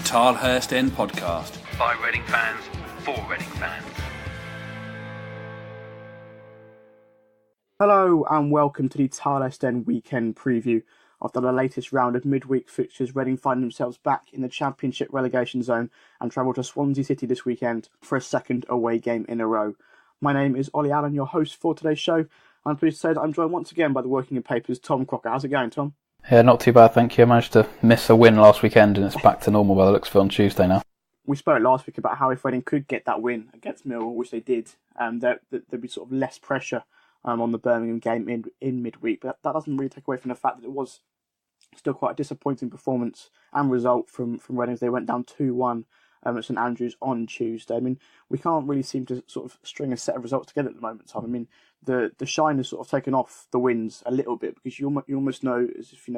Tilehurst End podcast by Reading fans for Reading fans. Hello and welcome to the Tilehurst End weekend preview. After the latest round of midweek fixtures, Reading find themselves back in the Championship relegation zone and travel to Swansea City this weekend for a second away game in a row. My name is Olly Allen, your host for today's show. I'm pleased to say that I'm joined once again by the Wokingham paper's Tom Crocker. How's it going, Tom? Yeah, not too bad, thank you. I managed to miss a win last weekend and it's back to normal by the looks of it on Tuesday now. We spoke last week about how if Reading could get that win against Millwall, which they did, there'd be sort of less pressure on the Birmingham game in midweek. But that doesn't really take away from the fact that it was still quite a disappointing performance and result from Reading as they went down 2-1 at St Andrews on Tuesday. I mean, we can't really seem to sort of string a set of results together at the moment, Tom. I mean, the shine has sort of taken off the wins a little bit because you almost know as if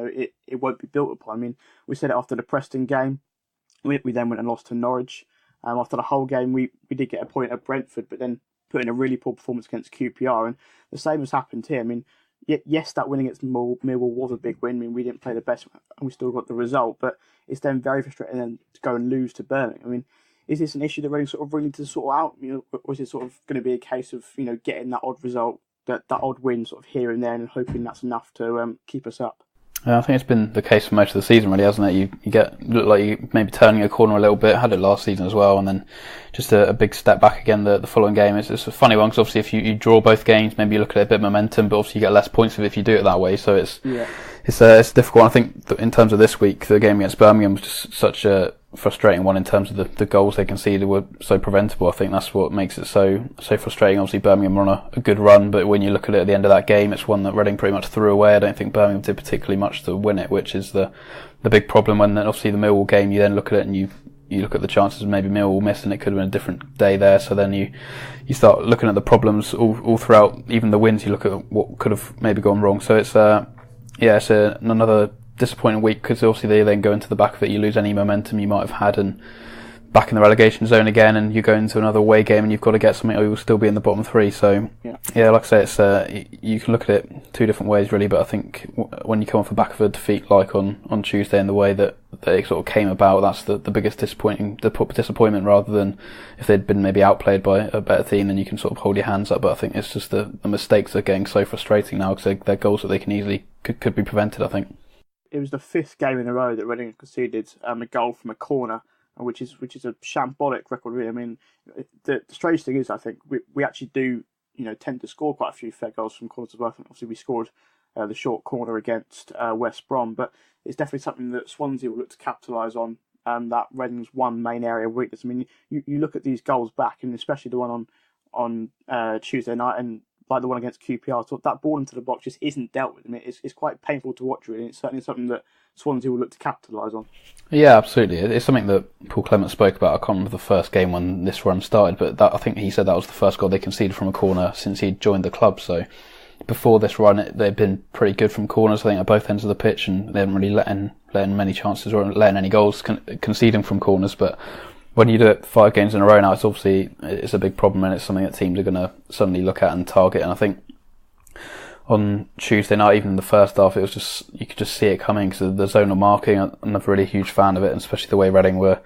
it won't be built upon. I mean, we said it after the Preston game. We then went and lost to Norwich. After the whole game, we did get a point at Brentford, but then put in a really poor performance against QPR. And the same has happened here. I mean, yes, that win against Millwall was a big win. I mean, we didn't play the best and we still got the result, but it's then very frustrating then to go and lose to Birmingham. I mean, is this an issue that Reading sort of really need to sort out? Or is it sort of going to be a case of, getting that odd result, that odd win sort of here and there and hoping that's enough to keep us up? I think it's been the case for most of the season, really, hasn't it? You look like you maybe turning a corner a little bit. Had it last season as well, and then just a big step back again the following game. It's a funny one because obviously if you draw both games, maybe you look at it a bit of momentum, but obviously you get less points if you do it that way. So it's difficult. I think in terms of this week, the game against Birmingham was just such a frustrating one in terms of the goals they conceded were so preventable. I think that's what makes it so frustrating. Obviously Birmingham were on a good run, but when you look at it at the end of that game, it's one that Reading pretty much threw away. I don't think Birmingham did particularly much to win it, which is the big problem. When obviously the Millwall game, you then look at it and you look at the chances maybe Millwall missed and it could have been a different day there. So then you start looking at the problems all throughout, even the wins. You look at what could have maybe gone wrong. So it's another disappointing week because obviously they then go into the back of it. You lose any momentum you might have had and back in the relegation zone again, and you go into another away game and you've got to get something or you'll still be in the bottom three. So yeah, like I say, it's you can look at it two different ways really, but I think when you come off the back of a defeat like on Tuesday and the way that it sort of came about, that's the biggest disappointment rather than if they'd been maybe outplayed by a better team, then you can sort of hold your hands up. But I think it's just the mistakes are getting so frustrating now because they're goals that they can easily could be prevented, I think. It was the fifth game in a row that Reading conceded a goal from a corner, which is a shambolic record, really. I mean, the strange thing is, I think we actually do tend to score quite a few fair goals from corners as well. I think obviously we scored the short corner against West Brom, but it's definitely something that Swansea will look to capitalise on. That Reading's one main area of weakness. I mean, you look at these goals back, and especially the one on Tuesday night and like the one against QPR, so that ball into the box just isn't dealt with. I mean, it's quite painful to watch, really. It's certainly something that Swansea will look to capitalise on. Yeah, absolutely. It's something that Paul Clement spoke about. I can't remember the first game when this run started, but I think he said that was the first goal they conceded from a corner since he joined the club. So before this run, they've been pretty good from corners, I think, at both ends of the pitch, and they haven't really let in many chances or letting any goals conceding from corners. But when you do it 5 games in a row now, it's a big problem, and it's something that teams are going to suddenly look at and target. And I think on Tuesday night, even in the first half, it was just you could just see it coming because the zonal marking. I'm not really a huge fan of it, and especially the way Reading were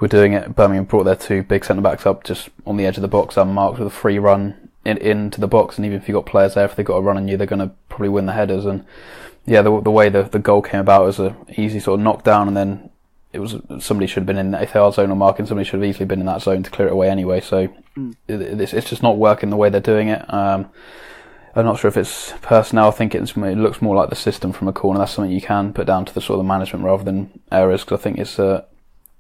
doing it. Birmingham brought their 2 big centre backs up just on the edge of the box unmarked with a free run into the box, and even if you've got players there, if they've got a run on you, they're going to probably win the headers. And yeah, the way the goal came about was a easy sort of knockdown, and then somebody should have been in. If they are zonal marking, somebody should have easily been in that zone to clear it away anyway. So it's just not working the way they're doing it. I'm not sure if it's personnel. I think it looks more like the system from a corner. That's something you can put down to the sort of management rather than errors, because I think it's sort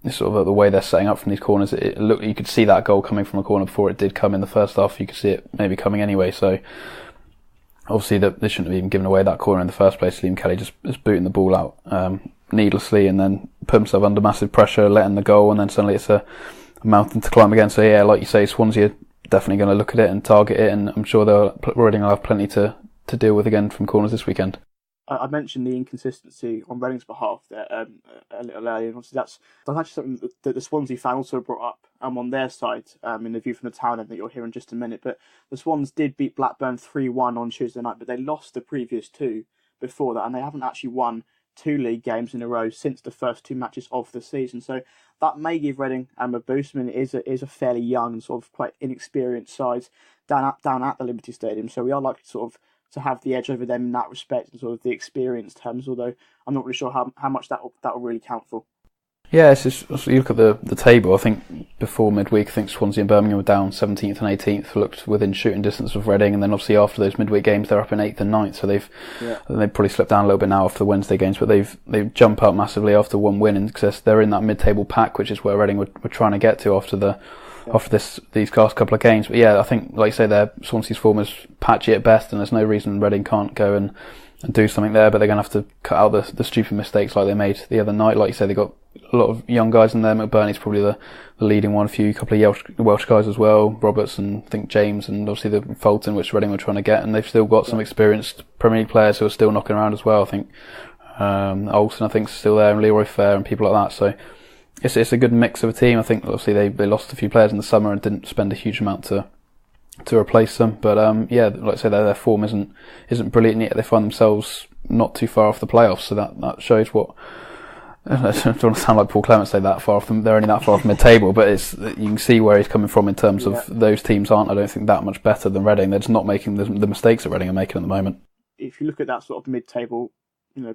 of the way they're setting up from these corners. You could see that goal coming from a corner before it did come in the first half. You could see it maybe coming anyway. So obviously they shouldn't have even given away that corner in the first place. Liam Kelly just booting the ball out needlessly and then put himself under massive pressure, letting the goal, and then suddenly it's a mountain to climb again. So yeah, like you say, Swansea are definitely going to look at it and target it, and I'm sure Reading will have plenty to deal with again from corners this weekend. I mentioned the inconsistency on Reading's behalf there a little earlier, and obviously that's actually something that the Swansea fan also brought up on their side in the view from the town end that you'll hear in just a minute. But the Swans did beat Blackburn 3-1 on Tuesday night, but they lost the previous 2 before that, and they haven't actually won 2 league games in a row since the first 2 matches of the season. So that may give Reading a boost. I mean, it is a fairly young, sort of quite inexperienced side down at the Liberty Stadium. So we are likely to have the edge over them in that respect and sort of the experience terms, although I'm not really sure how much that will really count for. Yeah, it's just, you look at the table, I think before midweek, I think Swansea and Birmingham were down 17th and 18th, looked within shooting distance of Reading, and then obviously after those midweek games they're up in 8th and 9th, so they've probably slipped down a little bit now after the Wednesday games, but they've jumped up massively after one win, and because they're in that mid-table pack, which is where Reading were trying to get to after these last couple of games. But yeah, I think, like you say, Swansea's form is patchy at best, and there's no reason Reading can't go and do something there, but they're going to have to cut out the stupid mistakes like they made the other night. Like you say, they got a lot of young guys in there. McBurney's probably the leading one, a couple of Welsh guys as well, Roberts and I think James, and obviously the Fulton, which Reading were trying to get, and they've still got some experienced Premier League players who are still knocking around as well. I think Olsen, I think, is still there, and Leroy Fair and people like that. So it's a good mix of a team. I think obviously they lost a few players in the summer and didn't spend a huge amount to replace them, but like I say, their form isn't brilliant yet. They find themselves not too far off the playoffs, so that shows what. I don't want to sound like Paul Clement, say that far off them. They're only that far off mid-table, but you can see where he's coming from in terms of those teams aren't, I don't think, that much better than Reading. They're just not making the mistakes that Reading are making at the moment. If you look at that sort of mid-table,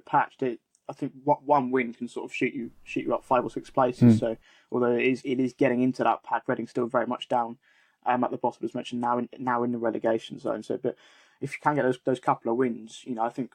patch, I think one win can sort of shoot you up 5 or 6 places. So although it is getting into that pack, Reading's still very much down at the bottom, as mentioned, now in the relegation zone. So, but if you can get those couple of wins, I think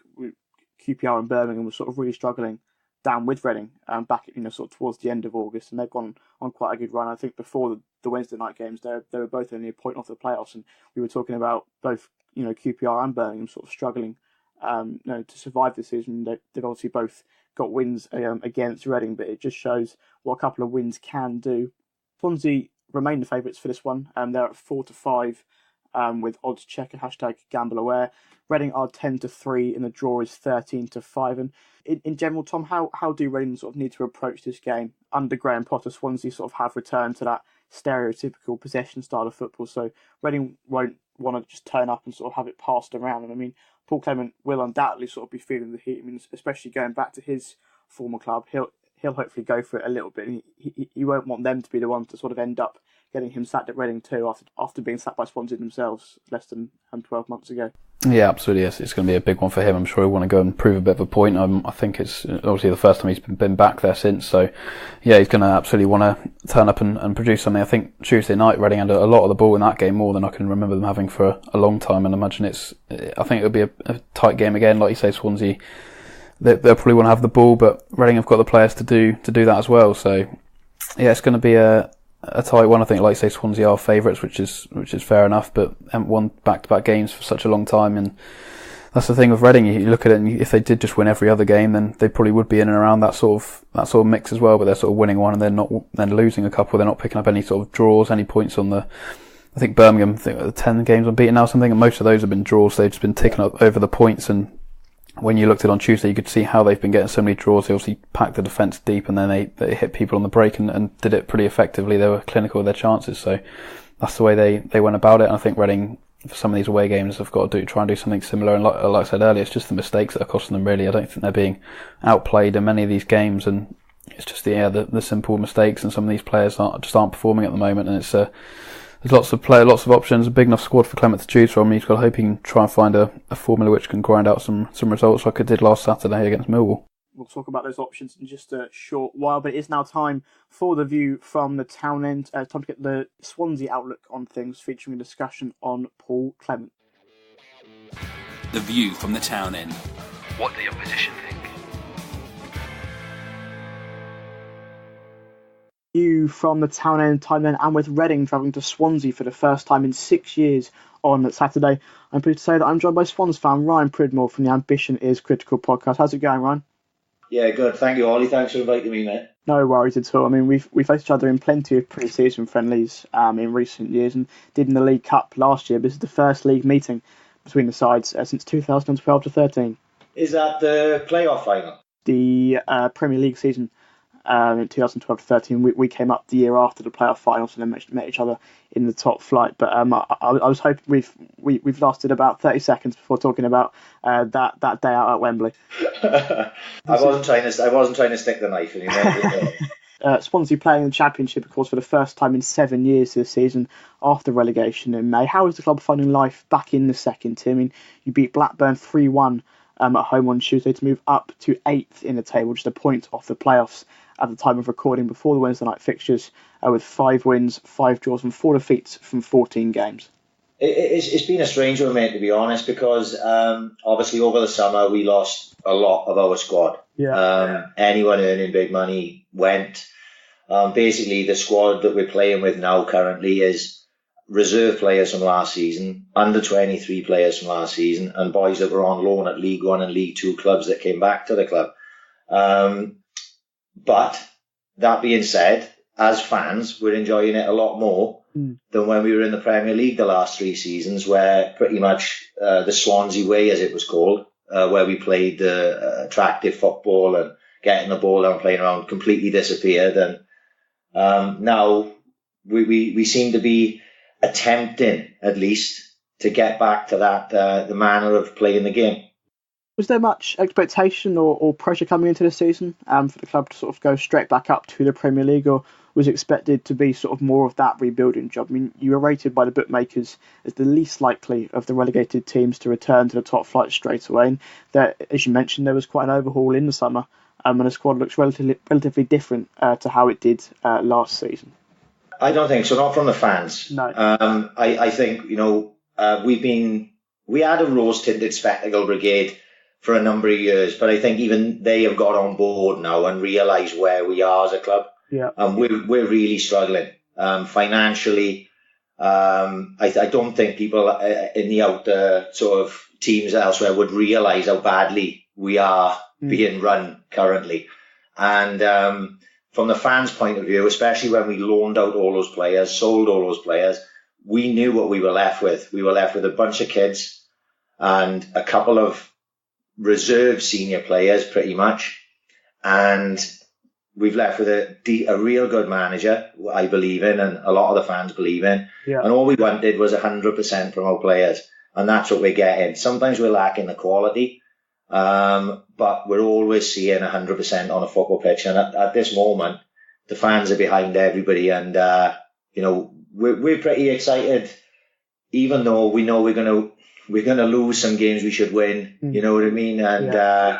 QPR and Birmingham were sort of really struggling down with Reading back sort of towards the end of August, and they've gone on quite a good run. I think before the Wednesday night games, they were both only a point off the playoffs, and we were talking about both QPR and Birmingham sort of struggling to survive this season. They've obviously both got wins against Reading, but it just shows what a couple of wins can do. Swansea remain the favourites for this one. They're at 4-5 with odds checker, #GambleAware. Reading are 10-3 and the draw is 13-5. And in general, Tom, how do Reading sort of need to approach this game? Under Graham Potter, Swansea sort of have returned to that stereotypical possession style of football, so Reading won't want to just turn up and sort of have it passed around. And I mean, Paul Clement will undoubtedly sort of be feeling the heat. I mean, especially going back to his former club, he'll hopefully go for it a little bit. And he won't want them to be the ones to sort of end up getting him sacked at Reading too, after being sacked by Swansea themselves less than 12 months ago. Yeah, absolutely. Yes, it's going to be a big one for him. I'm sure he'll want to go and prove a bit of a point. I think it's obviously the first time he's been back there since. So, yeah, he's going to absolutely want to turn up and produce something. I think Tuesday night, Reading had a lot of the ball in that game, more than I can remember them having for a long time. And I imagine I think it'll be a tight game again. Like you say, Swansea, they'll probably want to have the ball, but Reading have got the players to do that as well. So, yeah, it's going to be a tight one. I think, like you say, Swansea are favourites, which is fair enough, but haven't won back-to-back games for such a long time, and that's the thing with Reading. You look at it, and if they did just win every other game, then they probably would be in and around that sort of mix as well. But they're sort of winning one and then losing a couple. They're not picking up any sort of draws, any points on the. I think Birmingham, 10 games unbeaten now, something, and most of those have been draws. They've just been ticking up over the points, and when you looked at it on Tuesday, you could see how they've been getting so many draws. They obviously packed the defence deep, and then they hit people on the break and did it pretty effectively. They were clinical with their chances, so that's the way they went about it. And I think Reading, for some of these away games, have got to try and do something similar. And like I said earlier, it's just the mistakes that are costing them, really. I don't think they're being outplayed in many of these games, and it's just the simple mistakes, and some of these players aren't performing at the moment, and it's there's lots of options, a big enough squad for Clement to choose from. He's got hoping to try and find a formula which can grind out some results like it did last Saturday against Millwall. We'll talk about those options in just a short while, but it is now time for the view from the town end. Time to get the Swansea outlook on things, featuring a discussion on Paul Clement. The view from the town end. What do the opposition think? You from the town end time then, and with Reading travelling to Swansea for the first time in 6 years on Saturday, I'm pleased to say that I'm joined by Swans fan Ryan Pridmore from the Ambition is Critical podcast. How's it going, Ryan? Yeah, good. Thank you, Ollie. Thanks for inviting me, mate. No worries at all. I mean, we've faced each other in plenty of pre-season friendlies in recent years, and did in the League Cup last year. This is the first league meeting between the sides since 2012 to 13. Is that the playoff final? The Premier League season in 2012-13. We came up the year after the playoff finals and then met each other in the top flight. But I was hoping we've lasted about 30 seconds before talking about that day out at Wembley. I wasn't trying to stick the knife in you. Swansea playing in the Championship, of course, for the first time in 7 years this season after relegation in May. How is the club finding life back in the second tier? I mean, you beat Blackburn 3-1 at home on Tuesday to move up to 8th in the table, just a point off the playoffs at the time of recording before the Wednesday night fixtures, with 5 wins, 5 draws and 4 defeats from 14 games. It's been a strange one, mate, to be honest, because obviously over the summer we lost a lot of our squad. Anyone earning big money went. Basically, the squad that we're playing with now currently is reserve players from last season, under 23 players from last season, and boys that were on loan at League One and League Two clubs that came back to the club. But that being said, as fans, we're enjoying it a lot more than when we were in the Premier League the last 3 seasons, where pretty much the Swansea way, as it was called, where we played attractive football and getting the ball down, playing around, completely disappeared. And now we seem to be attempting, at least, to get back to that the manner of playing the game. Was there much expectation or pressure coming into the season for the club to sort of go straight back up to the Premier League, or was it expected to be sort of more of that rebuilding job? I mean, you were rated by the bookmakers as the least likely of the relegated teams to return to the top flight straight away. And there, as you mentioned, there was quite an overhaul in the summer, and the squad looks relatively different to how it did last season. I don't think so, not from the fans. No. I think, we had a rose-tinted spectacle brigade for a number of years, but I think even they have got on board now and realised where we are as a club. Yeah. We're really struggling financially. I don't think people in the outer sort of teams elsewhere would realise how badly we are being run currently. And from the fans' point of view, especially when we loaned out all those players, sold all those players, we knew what we were left with. We were left with a bunch of kids and a couple of reserve senior players, pretty much. And we've left with a real good manager, I believe in, and a lot of the fans believe in. Yeah. And all we wanted was 100% from our players. And that's what we're getting. Sometimes we're lacking the quality, but we're always seeing 100% on a football pitch. And at this moment, the fans are behind everybody. And, we're pretty excited, even though we know we're going to lose some games we should win. You know what I mean? And,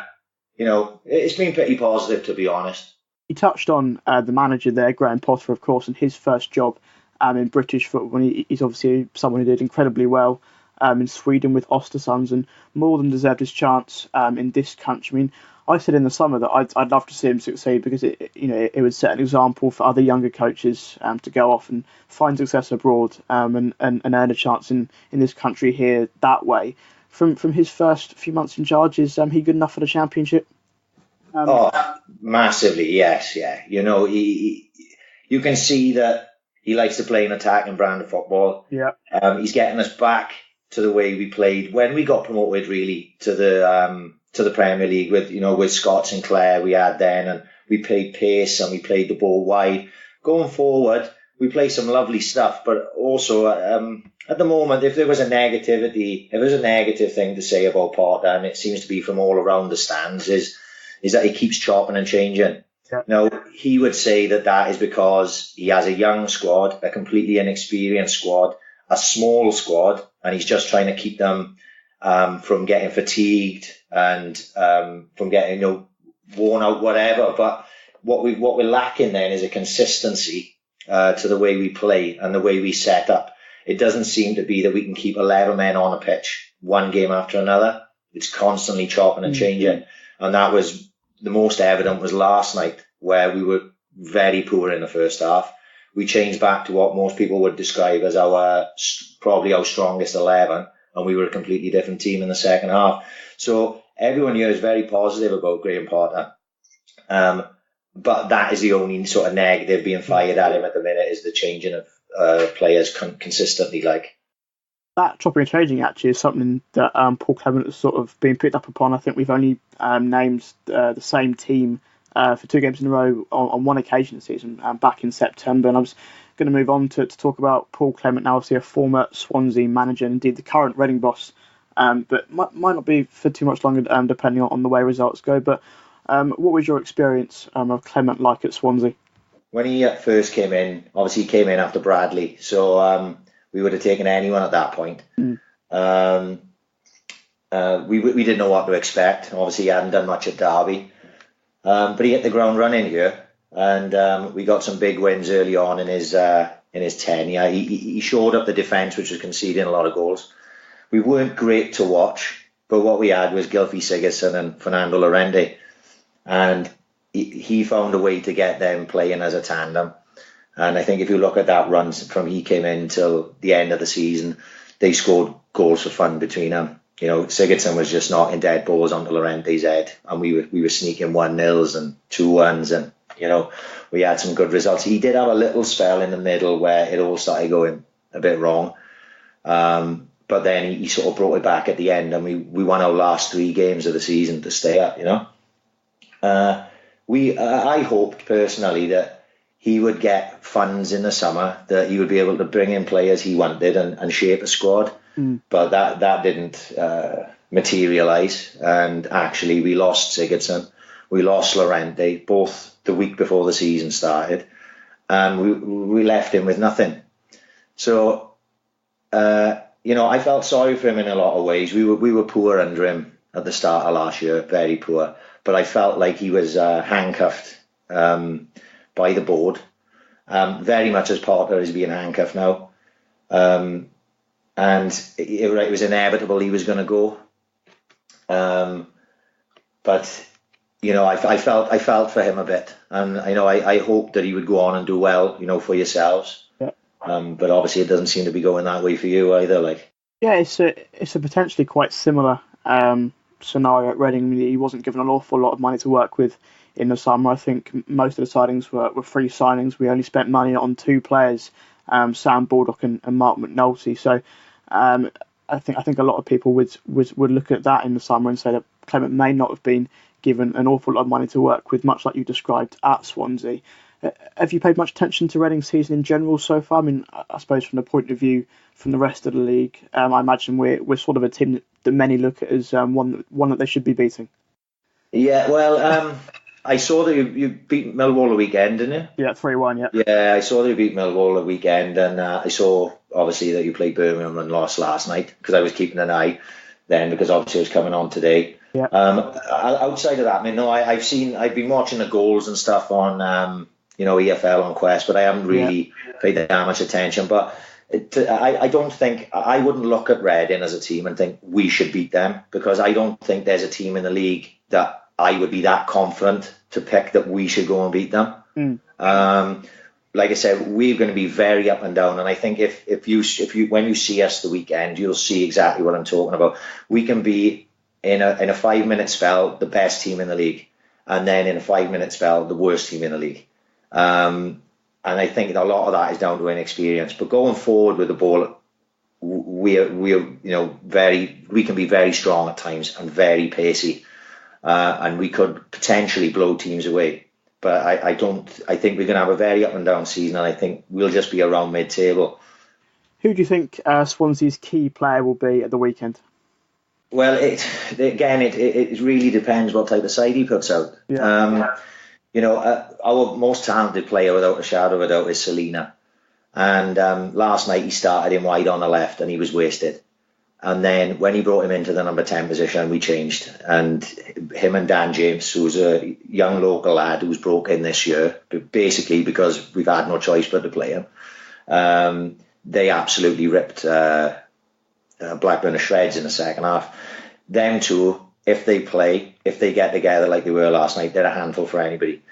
it's been pretty positive, to be honest. You touched on the manager there, Graham Potter, of course, and his first job in British football. He's obviously someone who did incredibly well in Sweden with Ostersunds and more than deserved his chance in this country. I mean, I said in the summer that I'd love to see him succeed because it would set an example for other younger coaches to go off and find success abroad and earn a chance in this country here that way. From his first few months in charge, is he good enough for the Championship? Massively, yes, yeah. You can see that he likes to play an attacking brand of football. Yeah. He's getting us back to the way we played when we got promoted, really, to the Premier League with Scott Sinclair we had then, and we played pace and we played the ball wide. Going forward, we play some lovely stuff, but also at the moment, if there was a negative thing to say about Potter, and it seems to be from all around the stands, is that he keeps chopping and changing. Yeah. Now, he would say that is because he has a young squad, a completely inexperienced squad, a small squad, and he's just trying to keep them from getting fatigued and from getting worn out, whatever. But what we're lacking then is a consistency to the way we play and the way we set up. It doesn't seem to be that we can keep 11 men on a pitch one game after another. It's constantly chopping and changing. And that was the most evident was last night, where we were very poor in the first half. We changed back to what most people would describe as probably our strongest 11, and we were a completely different team in the second half. So everyone here is very positive about Graham Potter. But that is the only sort of negative being fired at him at the minute, is the changing of players consistently. That chopping and changing actually is something that Paul Clement has sort of been picked up upon. I think we've only named the same team for 2 games in a row on one occasion this season, back in September. And I was going to move on to talk about Paul Clement, now obviously a former Swansea manager and indeed the current Reading boss, but might not be for too much longer, depending on the way results go. But what was your experience of Clement like at Swansea? When he first came in, obviously he came in after Bradley, so we would have taken anyone at that point. We didn't know what to expect. Obviously he hadn't done much at Derby, but he hit the ground running here, and we got some big wins early on in his tenure. He showed up the defence, which was conceding a lot of goals. We weren't great to watch, but what we had was Gylfi Sigurdsson and Fernando Llorente, and he found a way to get them playing as a tandem. And I think if you look at that run from he came in till the end of the season, they scored goals for fun between them. You know, Sigurdsson was just knocking dead balls onto Llorente's head, and we were sneaking 1-0s and 2-1s, and you know, we had some good results. He did have a little spell in the middle where it all started going a bit wrong, but then he sort of brought it back at the end, and we won our last 3 games of the season to stay up. You know, I hoped personally that he would get funds in the summer, that he would be able to bring in players he wanted and shape a squad. But that didn't materialise, and actually we lost Sigurdsson, we lost Llorente, both the week before the season started, and we left him with nothing. So, you know, I felt sorry for him in a lot of ways. We were poor under him at the start of last year, very poor, but I felt like he was handcuffed by the board, very much as Potter is being handcuffed now. And it was inevitable he was going to go. But, you know, I felt for him a bit. And, you know, I hoped that he would go on and do well, you know, for yourselves. Yeah. But obviously it doesn't seem to be going that way for you either. Like, yeah, it's a potentially quite similar scenario at Reading. I mean, he wasn't given an awful lot of money to work with in the summer. I think most of the signings were free signings. We only spent money on 2 players, Sam Baldock and Mark McNulty. So I think a lot of people would look at that in the summer and say that Clement may not have been given an awful lot of money to work with, much like you described at Swansea. Have you paid much attention to Reading's season in general so far? I mean, I suppose from the point of view from the rest of the league, I imagine we're sort of a team that many look at as one that they should be beating. Yeah, well, I saw that you beat Millwall the weekend, didn't you? Yeah, 3-1, yeah. Yeah, I saw that you beat Millwall the weekend, and I saw, obviously, that you played Birmingham and lost last night, because I was keeping an eye then, because obviously it was coming on today. Yeah. Outside of that, I mean, no, I've been watching the goals and stuff on, you know, EFL on Quest, but I haven't really paid that much attention. But I don't think, I wouldn't look at Reading as a team and think we should beat them, because I don't think there's a team in the league that I would be that confident to pick that we should go and beat them. Like I said, we're going to be very up and down, and I think if you when you see us the weekend, you'll see exactly what I'm talking about. We can be in a 5-minute spell the best team in the league, and then in a 5-minute spell the worst team in the league. And I think a lot of that is down to inexperience. But going forward with the ball, we're you know, we can be very strong at times and very pacey. And we could potentially blow teams away. But I think we're going to have a very up and down season, and I think we'll just be around mid-table. Who do you think Swansea's key player will be at the weekend? Well, it really depends what type of side he puts out. Yeah. You know, our most talented player, without a shadow of a doubt, is Selina. And last night he started him wide on the left, and he was wasted. And then when he brought him into the number 10 position, we changed. And him and Dan James, who's a young local lad who's broke in this year, basically because we've had no choice but to play him, they absolutely ripped Blackburn to shreds in the second half. Them two, if they get together like they were last night, they're a handful for anybody.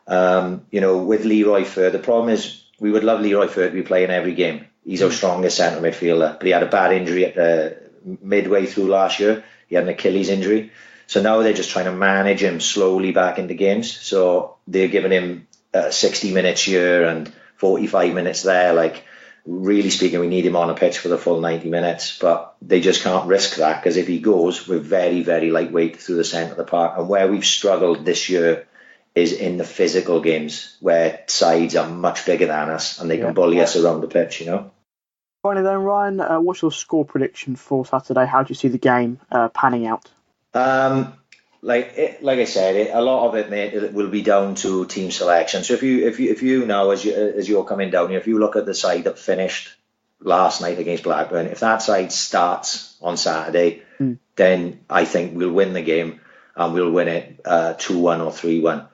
You know, with Leroy Fer, the problem is we would love Leroy Fer to be playing every game. He's our strongest centre midfielder, but he had a bad injury at midway through last year. He had an Achilles injury. So now they're just trying to manage him slowly back into games. So they're giving him 60 minutes here and 45 minutes there. Like, really speaking, we need him on a pitch for the full 90 minutes, but they just can't risk that, because if he goes, we're very, very lightweight through the centre of the park. And where we've struggled this year is in the physical games where sides are much bigger than us and they can bully us around the pitch, Finally then, Ryan, what's your score prediction for Saturday? How do you see the game panning out? Like I said, a lot of it, mate, it will be down to team selection. So if you now, as you're coming down here, if you look at the side that finished last night against Blackburn, if that side starts on Saturday, then I think we'll win the game and we'll win it 2-1 or 3-1.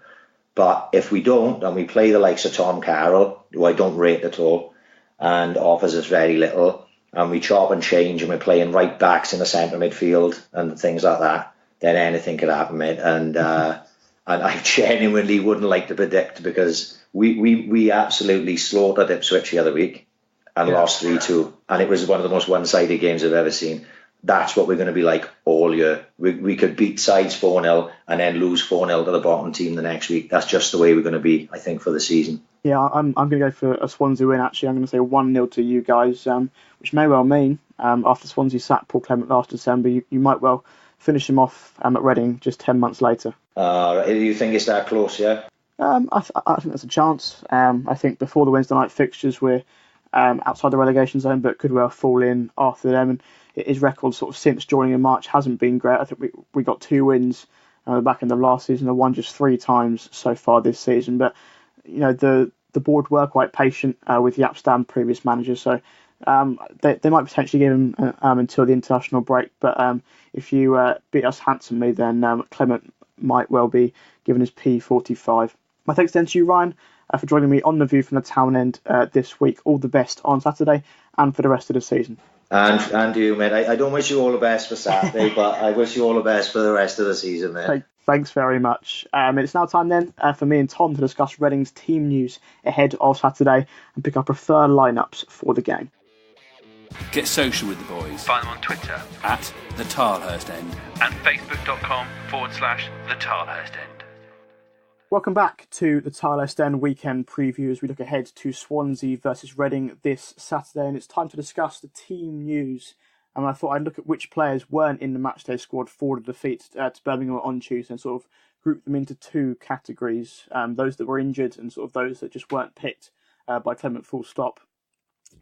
But if we don't, and we play the likes of Tom Carroll, who I don't rate at all, and offers us very little, and we chop and change and we're playing right backs in the centre midfield and things like that, then anything could happen, mate. And I genuinely wouldn't like to predict, because we absolutely slaughtered Ipswich the other week and lost 3-2. And it was one of the most one-sided games I've ever seen. That's what we're going to be like all year. We could beat sides 4-0 and then lose 4-0 to the bottom team the next week. That's just the way we're going to be, I think, for the season. Yeah, I'm going to go for a Swansea win, actually. I'm going to say 1-0 to you guys, which may well mean, after Swansea sacked Paul Clement last December, you might well finish him off at Reading just 10 months later. You think it's that close, yeah? I think there's a chance. I think before the Wednesday night fixtures, we're outside the relegation zone, but could well fall in after them. And his record sort of since joining in March hasn't been great. I think we got 2 wins back in the last season, and won just 3 times so far this season. But the board were quite patient with Jaap Stam, previous manager, so they might potentially give him until the international break. But if you beat us handsomely, then Clement might well be given his P45. My thanks then to you, Ryan, for joining me on The View from the Town End this week. All the best on Saturday and for the rest of the season. And you, mate. I don't wish you all the best for Saturday, but I wish you all the best for the rest of the season, mate. Thanks very much. It's now time then for me and Tom to discuss Reading's team news ahead of Saturday and pick our preferred lineups for the game. Get social with the boys. Find them on Twitter at the Tilehurst End and facebook.com/the Tilehurst End. Welcome back to the Tilehurst End weekend preview as we look ahead to Swansea versus Reading this Saturday, and it's time to discuss the team news. And I thought I'd look at which players weren't in the matchday squad for the defeat to Birmingham on Tuesday and sort of group them into 2 categories. Those that were injured and sort of those that just weren't picked by Clement full stop.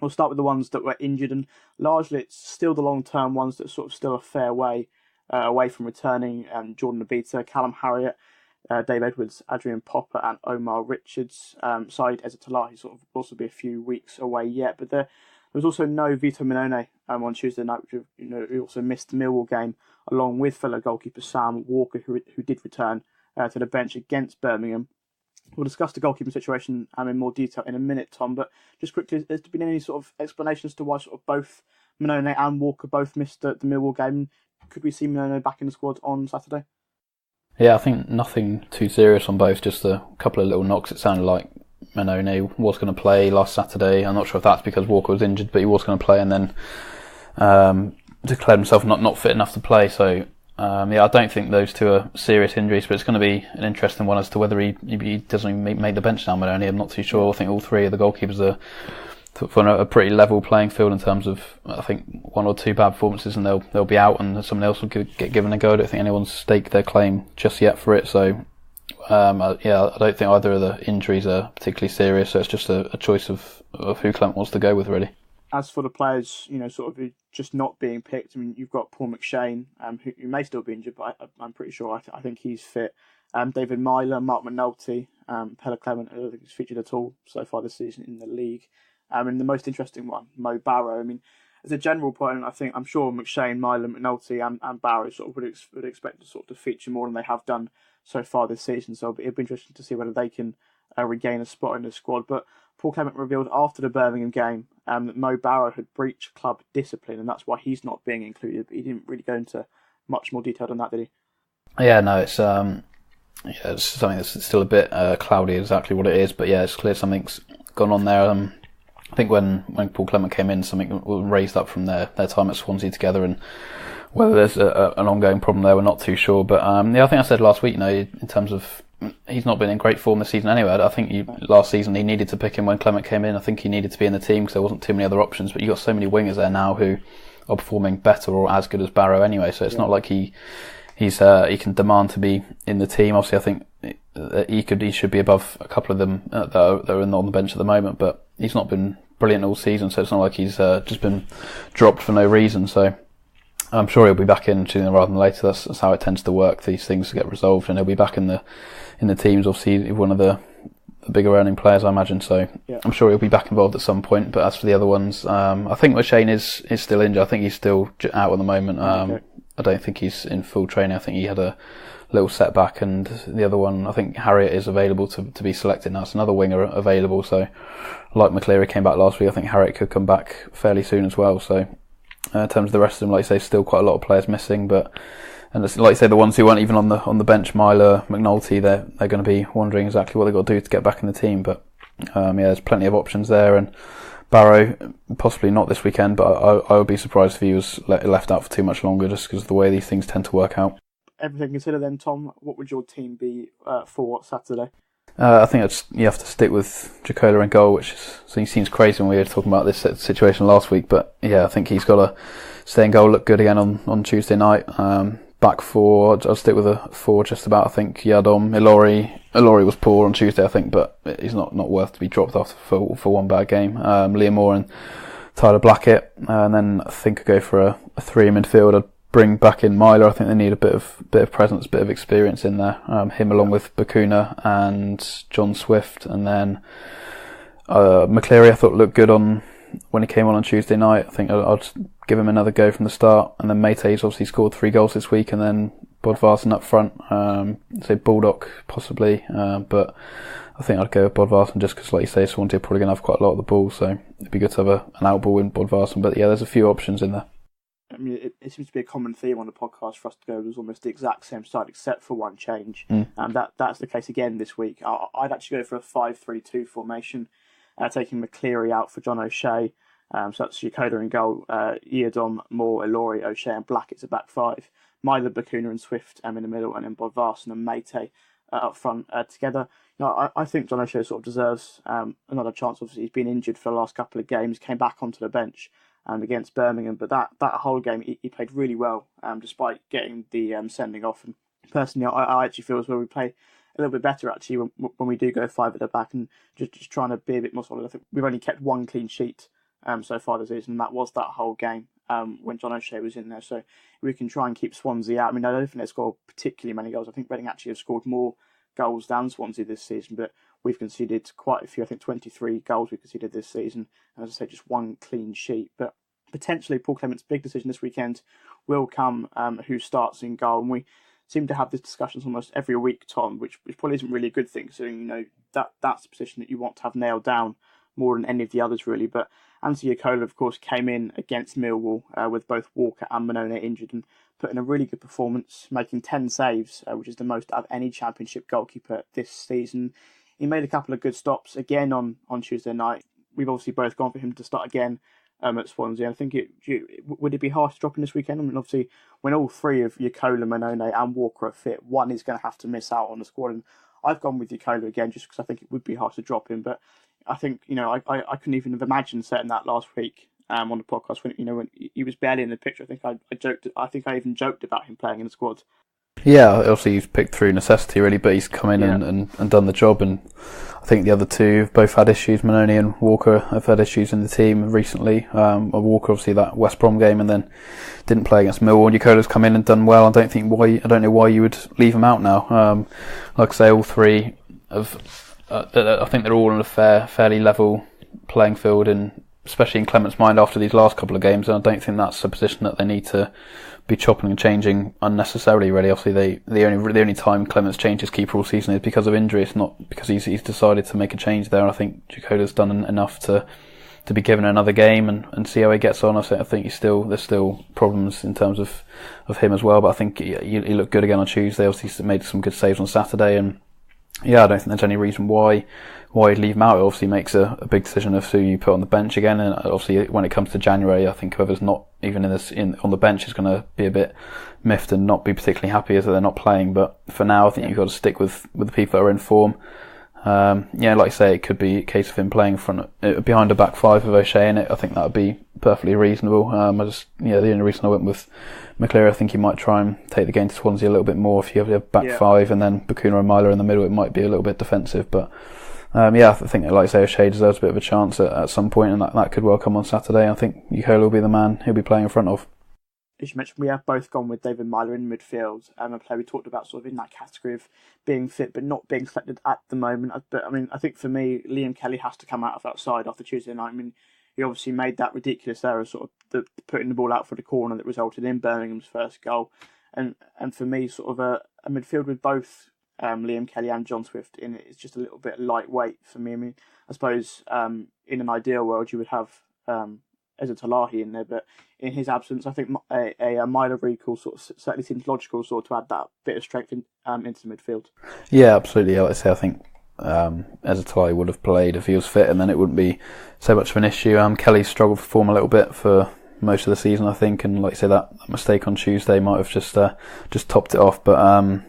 We'll start with the ones that were injured, and largely it's still the long-term ones that are sort of still a fair way away from returning. Jordan Abita, Callum Harriott, Dave Edwards, Adrian Popper and Omar Richards. Saeed Ezatolahi sort of also be a few weeks away yet, but there was also no Vito Minone on Tuesday night, which who also missed the Millwall game, along with fellow goalkeeper Sam Walker, who did return to the bench against Birmingham. We'll discuss the goalkeeping situation in more detail in a minute, Tom, but just quickly, has there been any sort of explanation as to why sort of both Minone and Walker both missed the Millwall game? Could we see Minone back in the squad on Saturday? Yeah, I think nothing too serious on both, just a couple of little knocks. It sounded like Minone was going to play last Saturday. I'm not sure if that's because Walker was injured, but he was going to play and then declared himself not fit enough to play. So, I don't think those 2 are serious injuries, but it's going to be an interesting one as to whether he doesn't even make the bench now, Minone. I'm not too sure. I think all 3 of the goalkeepers are for a pretty level playing field in terms of, I think, 1 or 2 bad performances and they'll be out and someone else will get given a go. I don't think anyone's staked their claim just yet for it. So, I don't think either of the injuries are particularly serious. So it's just a choice of who Clement wants to go with, really. As for the players, sort of just not being picked, I mean, you've got Paul McShane, who may still be injured, but I'm pretty sure I think he's fit. David Myler, Mark McNulty, Paul Clement, I don't think he's featured at all so far this season in the league. And the most interesting one, Mo Barrow. I mean, as a general point, I'm sure McShane, Myler, McNulty and Barrow sort of would expect to sort of feature more than they have done so far this season. So it'll be interesting to see whether they can regain a spot in the squad. But Paul Clement revealed after the Birmingham game that Mo Barrow had breached club discipline, and that's why he's not being included. But he didn't really go into much more detail than that, did he? Yeah, no, it's something that's still a bit cloudy exactly what it is. But yeah, it's clear something's gone on there. I think when Paul Clement came in, something was raised up from their time at Swansea together, and whether there's an ongoing problem there, we're not too sure. But I think I said last week, in terms of he's not been in great form this season anyway. I think last season he needed to pick him when Clement came in. I think he needed to be in the team because there wasn't too many other options. But you've got so many wingers there now who are performing better or as good as Barrow anyway. So it's not like he he can demand to be in the team. Obviously, I think he should be above a couple of them that are on the bench at the moment, but he's not been brilliant all season, so it's not like he's just been dropped for no reason. So I'm sure he'll be back in sooner rather than later. That's how it tends to work. These things get resolved, and he'll be back in the teams. Obviously, one of the bigger earning players, I imagine. So yeah. I'm sure he'll be back involved at some point. But as for the other ones, I think O'Shane is still injured. I think he's still out at the moment. Okay. I don't think he's in full training. I think he had a little setback, and the other one, I think Harriet is available to be selected now. It's another winger available. So like McCleary came back last week, I think Harriet could come back fairly soon as well. So in terms of the rest of them, like you say, still quite a lot of players missing, and like you say, the ones who weren't even on the bench, Myler, McNulty, they're going to be wondering exactly what they've got to do to get back in the team. But there's plenty of options there, and Barrow possibly not this weekend, but I would be surprised if he was left out for too much longer, just because of the way these things tend to work out. Everything considered, then, Tom, what would your team be for Saturday? I think you have to stick with Jacola in goal, which seems crazy when we were talking about this situation last week. But yeah, I think he's got to stay in goal, look good again on Tuesday night. Back four, I'll stick with a four just about. I think Yadom, Ilori was poor on Tuesday, I think, but he's not worth to be dropped off for one bad game. Liam Moore and Tyler Blackett, and then I think I'd go for a three in midfield. I'd bring back in Myler. I think they need a bit of presence, a bit of experience in there. Him along with Bakuna and John Swift, and then McCleary I thought looked good when he came on Tuesday night. I think I'll just give him another go from the start. And then Mate's obviously scored 3 goals this week, and then Bodvarsson up front. Say Baldock possibly, but I think I'd go with Bodvarsson just because, like you say, Swansea are probably going to have quite a lot of the ball, so it'd be good to have an out ball in Bodvarsson. But yeah, there's a few options in there. I mean, it seems to be a common theme on the podcast for us to go with almost the exact same side except for one change. And that's the case again this week. I'd actually go for a 5-3-2 formation, taking McCleary out for John O'Shea. So that's Yakoda in goal, Iadom, Moore, Ilori, O'Shea and Blackett's a back 5. Myler, Bakuna and Swift in the middle, and then Bodvarsson and Mate up front together. I think John O'Shea sort of deserves another chance. Obviously, he's been injured for the last couple of games, came back onto the bench against Birmingham, but that whole game he played really well despite getting the sending off. And personally, I actually feel as well we play a little bit better actually when we do go 5 at the back and just trying to be a bit more solid. I think we've only kept 1 clean sheet so far this season, and that was that whole game when John O'Shea was in there. So we can try and keep Swansea out. I mean, I don't think they scored particularly many goals. I think Reading actually have scored more goals than Swansea this season, but we've conceded quite a few. I think 23 goals we conceded this season. As I say, just 1 clean sheet. But potentially Paul Clement's big decision this weekend will come who starts in goal. And we seem to have these discussions almost every week, Tom, which probably isn't really a good thing, considering that's the position that you want to have nailed down more than any of the others, really. But Anthony Yakola, of course, came in against Millwall with both Walker and Monone injured and put in a really good performance, making 10 saves, which is the most out of any Championship goalkeeper this season. He made a couple of good stops again on Tuesday night. We've obviously both gone for him to start again at Swansea. I think would it be harsh dropping this weekend? I mean, obviously, when all 3 of Yakola, Monone and Walker are fit, one is going to have to miss out on the squad. And I've gone with Yakola again just because I think it would be hard to drop him. But I think, I couldn't even have imagined saying that last week on the podcast when he was barely in the picture. I think I even joked about him playing in the squad. Yeah, obviously he's picked through necessity really, but he's come in and done the job. And I think the other 2 have both had issues. Monone and Walker have had issues in the team recently. Walker obviously that West Brom game and then didn't play against Millwall. Yakola's come in and done well. I don't know why you would leave him out now. Like I say, all 3 have. I think they're all on a fairly level playing field, and especially in Clement's mind after these last couple of games. And I don't think that's a position that they need to be chopping and changing unnecessarily. Really, obviously, the only time Clement's changed his keeper all season is because of injury. It's not because he's decided to make a change there. And I think Jakola's done enough to be given another game and see how he gets on. I think there's still problems in terms of him as well. But I think he looked good again on Tuesday. Obviously, he made some good saves on Saturday and. Yeah, I don't think there's any reason why you'd leave him out. It obviously makes a big decision of who you put on the bench again, and obviously when it comes to January, I think whoever's not even on the bench is going to be a bit miffed and not be particularly happy as they're not playing. But for now, I think you've got to stick with the people that are in form. Yeah, like I say, it could be a case of him playing behind a back five of O'Shea in it. I think that would be perfectly reasonable. The only reason I went with McCleary, I think he might try and take the game to Swansea a little bit more. If you have back five and then Bacuna and Myler in the middle, it might be a little bit defensive. But I think, like I say, O'Shea deserves a bit of a chance at some point, and that could well come on Saturday. I think Ukola will be the man he'll be playing in front of. As you mentioned, we have both gone with David Myler in midfield. A player we talked about sort of in that category of being fit but not being selected at the moment. But I think for me, Liam Kelly has to come out of that side after Tuesday night. He obviously made that ridiculous error, sort of putting the ball out for the corner that resulted in Birmingham's first goal. And for me, sort of a midfield with both Liam Kelly and John Swift in it is just a little bit lightweight for me. I suppose in an ideal world you would have Ezra Talahi in there, but in his absence, I think a Myler recall sort of certainly seems logical, sort of to add that bit of strength into the midfield. Yeah, absolutely. Like I say, I think Ezra Talahi would have played if he was fit, and then it wouldn't be so much of an issue. Kelly struggled for form a little bit for most of the season, I think, and like I say, that mistake on Tuesday might have just topped it off. But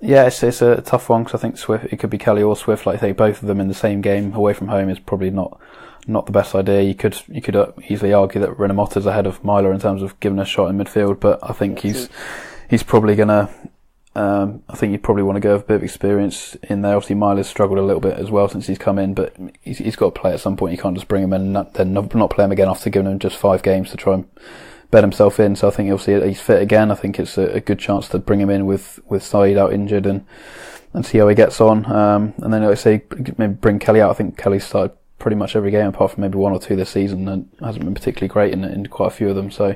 it's a tough one because I think Swift, it could be Kelly or Swift. Like I say, both of them in the same game away from home is probably not the best idea. You could easily argue that Renamotta's ahead of Myler in terms of giving a shot in midfield, but I think he's probably gonna. I think you'd probably want to go with a bit of experience in there. Obviously, Myler's struggled a little bit as well since he's come in, but he's got to play at some point. You can't just bring him in and then not play him again after giving him just 5 games to try and bed himself in. So I think obviously he's fit again. I think it's a good chance to bring him in with Saeed out injured and see how he gets on. And then, like I say, maybe bring Kelly out. I think Kelly's started pretty much every game apart from maybe 1 or 2 this season and hasn't been particularly great in quite a few of them. So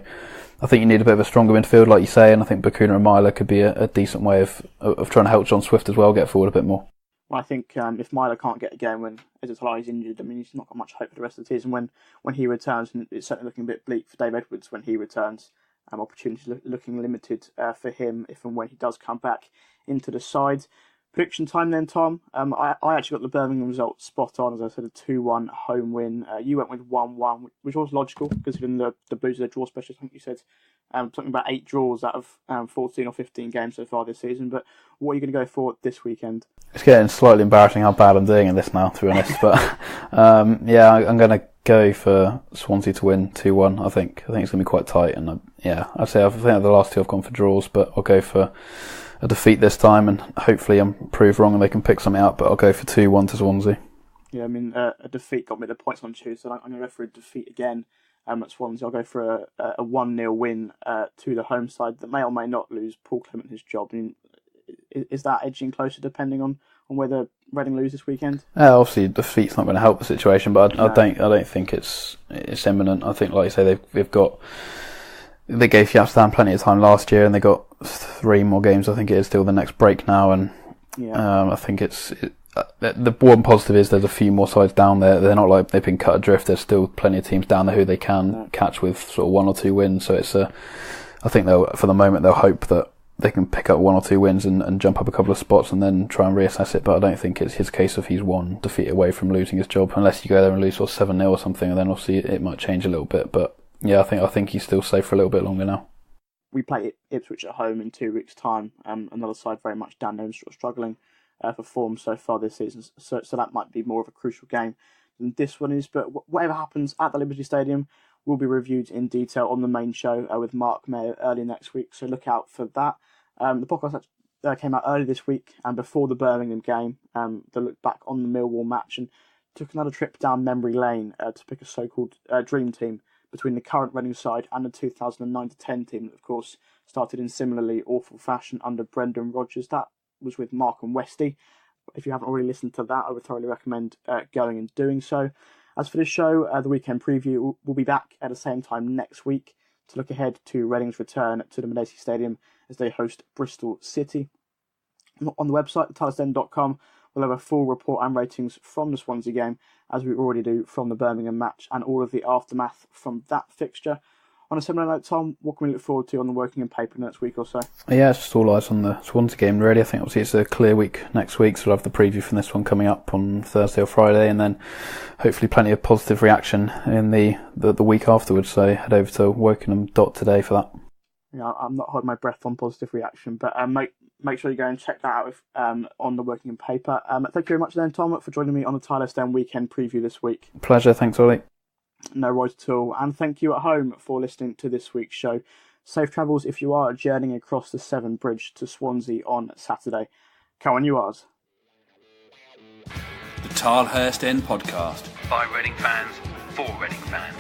I think you need a bit of a stronger midfield, like you say, and I think Bacuna and Myler could be a decent way of trying to help John Swift as well get forward a bit more. Well, I think if Myler can't get a game when Ezra Talahi is injured, he's not got much hope for the rest of the season. When he returns, and it's certainly looking a bit bleak for Dave Edwards when he returns. Opportunities looking limited for him if and when he does come back into the side. Prediction time then, Tom. I actually got the Birmingham result spot on, as I said, a 2-1 home win. You went with 1-1, which was logical, considering the Blues are their draw specialist. I think you said something about 8 draws out of 14 or 15 games so far this season. But what are you going to go for this weekend? It's getting slightly embarrassing how bad I'm doing in this now, to be honest. But I'm going to go for Swansea to win 2-1. I think it's going to be quite tight. And I'd say I think the last 2 I've gone for draws, but I'll go for a defeat this time, and hopefully I'm proved wrong and they can pick something out, but I'll go for 2-1 to Swansea. Yeah, a defeat got me the points on Tuesday, so I'm going to go for a defeat again at Swansea. I'll go for a 1-0 win to the home side that may or may not lose Paul Clement his job. Is that edging closer depending on whether Reading lose this weekend? Obviously, defeat's not going to help the situation, but I don't think it's imminent. I think, like you say, they gave Yapstam plenty of time last year, and they got 3 more games. I think it is till the next break now, and I think the one positive is there's a few more sides down there. They're not like they've been cut adrift. There's still plenty of teams down there who they can catch with sort of 1 or 2 wins. So I think for the moment they'll hope that they can pick up 1 or 2 wins and jump up a couple of spots and then try and reassess it. But I don't think it's his case if he's 1 defeat away from losing his job, unless you go there and lose 7-0 or something, and then obviously it might change a little bit. But yeah, I think he's still safe for a little bit longer now. We play Ipswich at home in 2 weeks' time. Another side very much down there and sort of struggling for form so far this season. So that might be more of a crucial game than this one is. But whatever happens at the Liberty Stadium will be reviewed in detail on the main show with Mark Mayo early next week. So look out for that. The podcast came out early this week and before the Birmingham game. They looked back on the Millwall match and took another trip down memory lane to pick a so-called dream team between the current Reading side and the 2009-10 team that, of course, started in similarly awful fashion under Brendan Rodgers. That was with Mark and Westy. If you haven't already listened to that, I would thoroughly recommend going and doing so. As for this show, the weekend preview, we'll be back at the same time next week to look ahead to Reading's return to the Medeski Stadium as they host Bristol City. On the website, thetilehurstend.com, we'll have a full report and ratings from the Swansea game, as we already do from the Birmingham match, and all of the aftermath from that fixture. On a similar note, Tom, what can we look forward to on the Wokingham paper next week or so? Yeah, it's just all eyes on the Swansea game, really. I think obviously it's a clear week next week, so we'll have the preview from this one coming up on Thursday or Friday, and then hopefully plenty of positive reaction in the week afterwards. So head over to Wokingham today for that. Yeah, I'm not holding my breath on positive reaction, but make sure you go and check that out on the Wokingham paper. Thank you very much then, Tom, for joining me on the Tilehurst weekend preview this week. Pleasure, thanks Ollie. No worries at all. And thank you at home for listening to this week's show. Safe travels if you are journeying across the Severn Bridge to Swansea on Saturday. Come on, you ours. The Tilehurst End Podcast. By Reading fans, for Reading fans.